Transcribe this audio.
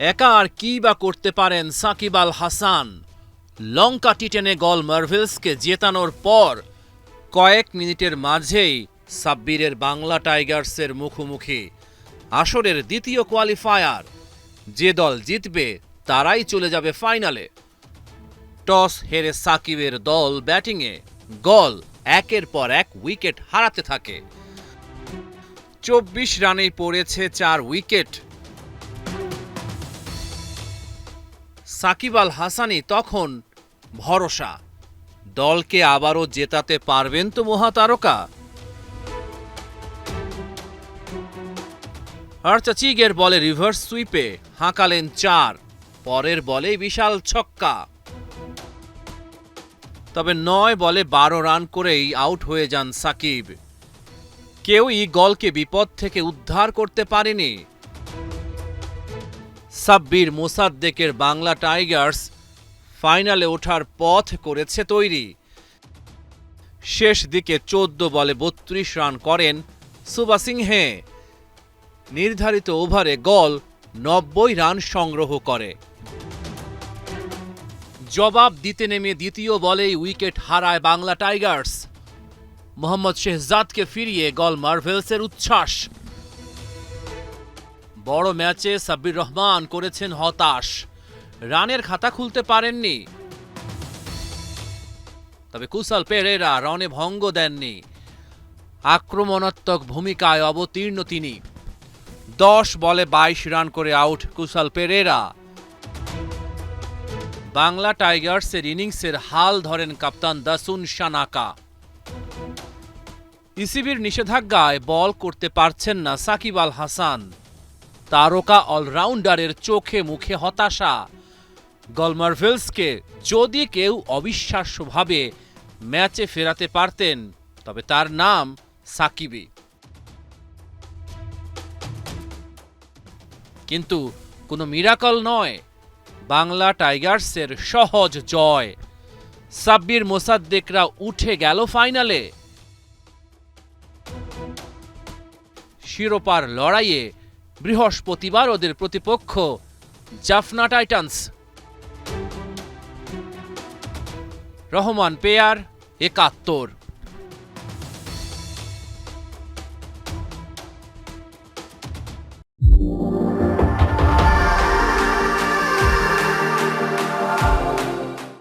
একা আর কি বা করতে পারেন সাকিব আল হাসান। লঙ্কা টি10 গল মার্ভেলসকে জেতানোর পর কয়েক মিনিটের মাঝেই সাব্বিরের বাংলা টাইগার্সের মুখোমুখি আসরের দ্বিতীয় কোয়ালিফায়ার। যে দল জিতবে তারাই চলে যাবে ফাইনালে। টস হেরে সাকিবের দল ব্যাটিংয়ে গল একের পর এক উইকেট হারাতে থাকে। 24 রানেই পড়েছে 4 উইকেট। সাকিব আল হাসানই তখন ভরসা, দলকে আবারও জেতাতে পারবেন তো মহাতারকা। আর্চাচিগের বলে রিভার্স সুইপে হাঁকালেন 4, পরের বলে বিশাল ছক্কা। তবে 9 বলে 12 রান করেই আউট হয়ে যান সাকিব। কেউই গলকে বিপদ থেকে উদ্ধার করতে পারেনি। সাব্বির মোসাদ্দেকের বাংলা টাইগার্স ফাইনালে ওঠার পথ করেছে তৈরি। শেষ দিকে 14 বলে 32 রান করেন সুবা সিংহে। নির্ধারিত ওভারে গল 90 রান সংগ্রহ করে। জবাব দিতে নেমে দ্বিতীয় বলেই উইকেট হারায় বাংলা টাইগার্স। মোহাম্মদ শেহজাদকে ফিরিয়ে গল মার্ভেলসের উচ্ছ্বাস। বড় ম্যাচে সাব্বির রহমান করেছেন হতাশ, রানের খাতা খুলতে পারেননি। তবে কুশাল পেরেরা রানে ভঙ্গ দেননি। আক্রমণাত্মক ভূমিকায় অবতীর্ণ তিনি। 10 বলে 22 রান করে আউট কুশাল পেরেরা। বাংলা টাইগার্সের ইনিংসের হাল ধরেন কাপ্তান দাসুন সানাকা। ইসিবির নিষেধাজ্ঞায় বল করতে পারছেন না সাকিব আল হাসান। তারকা অলরাউন্ডারের চোখে মুখে হতাশা। গল মার্ভেলসকে যদি কেউ অবিশ্বাস্যভাবে ম্যাচে ফেরাতে পারতেন তবে তার নাম সাকিবই। কিন্তু কোনো মিরাকল নয়, বাংলা টাইগার্সের সহজ জয়। সাব্বির মোসাদ্দেকরা উঠে গেল ফাইনালে। শিরোপার লড়াইয়ে বৃহস্পতিবার ওদের প্রতিপক্ষ জাফনা টাইটান্স। রহমান পেয়ার 71।